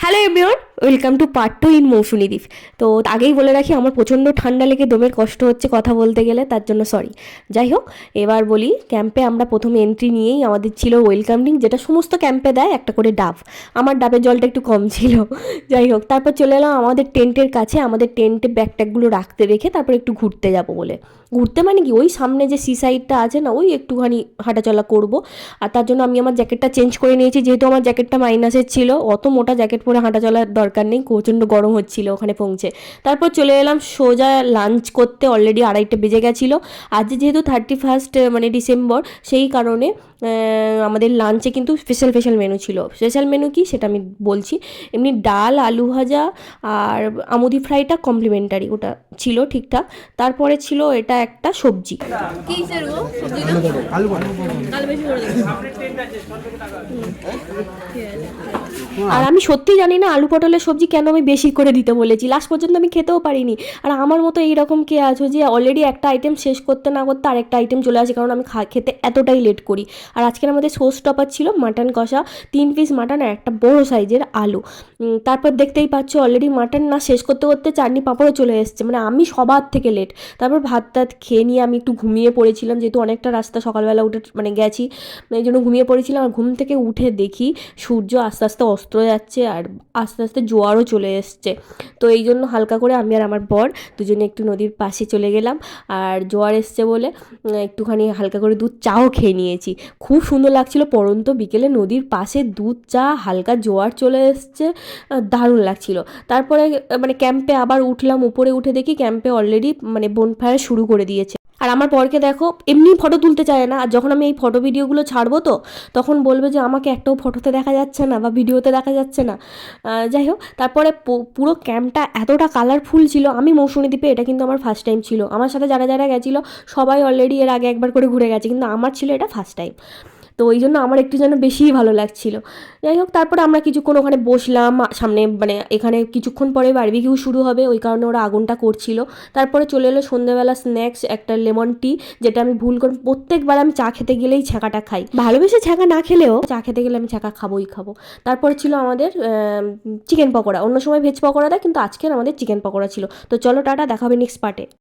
Hello everyone, welcome to part 2 in Mousuni Dwip. তো আগেই বলে রাখি, আমার প্রচণ্ড ঠান্ডা লেগে দমের কষ্ট হচ্ছে কথা বলতে গেলে, তার জন্য সরি। যাই হোক, এবার বলি, ক্যাম্পে আমরা প্রথমে এন্ট্রি নিয়েই আমাদের ছিল ওয়েলকাম ড্রিঙ্ক, যেটা সমস্ত ক্যাম্পে দেয়, একটা করে ডাব। আমার ডাবের জলটা একটু কম ছিল। যাই হোক, তারপর চলে এলাম আমাদের টেন্টের কাছে, আমাদের টেন্টে ব্যাগ ট্যাগগুলো রাখতে রেখে তারপর একটু ঘুরতে যাবো বলে। ঘুরতে মানে কি, ওই সামনে যে সি সাইডটা আছে না, ওই একটুখানি হাঁটাচলা করব। আর তার জন্য আমি আমার জ্যাকেটটা চেঞ্জ করে নিয়েছি, যেহেতু আমার জ্যাকেটটা মাইনাসের ছিল, অত মোটা জ্যাকেট পরে হাঁটা চলার দরকার নেই, প্রচণ্ড গরম হচ্ছিল ওখানে পৌঁছে। তারপর চলে এলাম সোজা লাঞ্চ করতে, অলরেডি 2:30 বেজে গেছিলো। আজ যেহেতু 31 মানে ডিসেম্বর, সেই কারণে আমাদের লাঞ্চে কিন্তু স্পেশাল মেনু ছিল। স্পেশাল মেনু কি সেটা আমি বলছি। এমনি ডাল, আলু ভাজা আর আমুদি ফ্রাইটা কমপ্লিমেন্টারি, ওটা ছিল ঠিকঠাক। তারপরে ছিল এটা একটা সবজি। আর আমি সত্যি জানি না আলু পটলের সবজি কেন আমি বেশি করে দিতে বলেছি, লাস্ট পর্যন্ত আমি খেতেও পারিনি। আর আমার মতো এইরকম কে আছো যে অলরেডি একটা আইটেম শেষ করতে না করতে আরেকটা আইটেম চলে আসে, কারণ আমি খেতে এতটাই লেট করি। আর আজকের আমাদের শো স্টপার ছিল মাটন কষা, 3 পিস মাটন আর একটা বড় সাইজের আলু। তারপর দেখতেই পাচ্ছ অলরেডি মাটন না শেষ করতে করতে চাটনি পাঁপড়ও চলে এসছে, মানে আমি সবার থেকে লেট। তারপর ভাত টাত খেয়ে নিয়ে আমি একটু ঘুমিয়ে পড়েছিলাম, যেহেতু অনেকটা রাস্তা সকালবেলা উঠে মানে গেছি, এই জন্য ঘুমিয়ে পড়েছিলাম। আর ঘুম থেকে উঠে দেখি সূর্য আস্তে আস্তে অস্ত যাচ্ছে আর আস্তে আস্তে জোয়ারও চলে এসছে। তো এই জন্য হালকা করে আমি আর আমার বর দুজনে একটু নদীর পাশে চলে গেলাম। আর জোয়ার এসছে বলে একটুখানি হালকা করে দুধ চাও খেয়ে নিয়েছি। খুব সুন্দর লাগছিল পড়ন্ত বিকেলে নদীর পাশে দুধ চা, হালকা জোয়ার চলে এসছে, দারুণ লাগছিল। তারপরে মানে ক্যাম্পে আবার উঠলাম, উপরে উঠে দেখি ক্যাম্পে অলরেডি মানে বনফায়ার শুরু করে দিয়েছে। আর আমার বরকে দেখো, এমনি ফটো তুলতে চায় না, আর যখন আমি এই ফটো ভিডিওগুলো ছাড়বো তো তখন বলবে যে আমাকে একটাও ফটোতে দেখা যাচ্ছে না বা ভিডিওতে দেখা যাচ্ছে না। যাই হোক, তারপরে পুরো ক্যাম্পটা এতটা কালারফুল ছিল। আমি মৌসুমী দ্বীপে এটা কিন্তু আমার ফার্স্ট টাইম ছিল। আমার সাথে যারা যারা গেছিলো সবাই অলরেডি এর আগে একবার করে ঘুরে গেছে, কিন্তু আমার ছিল এটা ফার্স্ট টাইম। তো ওই জন্য আমার একটু যেন বেশিই ভালো লাগছিল। যাই হোক, তারপরে আমরা কিছুক্ষণ ওখানে বসলাম, সামনে মানে এখানে কিছুক্ষণ পরে বারবিকিউ শুরু হবে, ওই কারণে ওরা আগুনটা করছিল। তারপরে চলে এলো সন্ধ্যেবেলা স্ন্যাক্স, একটা লেমন টি, যেটা আমি ভুল করে প্রত্যেকবার আমি চা খেতে গেলেই ছ্যাঁকাটা খাই। ভালোবেসে ছ্যাঁকা না খেলেও চা খেতে গেলে আমি ছ্যাঁকা খাবোই খাবো। তারপরে ছিল আমাদের চিকেন পকোড়া। অন্য সময় ভেজ পকোড়া দেয়, কিন্তু আজকের আমাদের চিকেন পকোড়া ছিল। তো চলো টাটা, দেখা হবে নেক্সট পার্টে।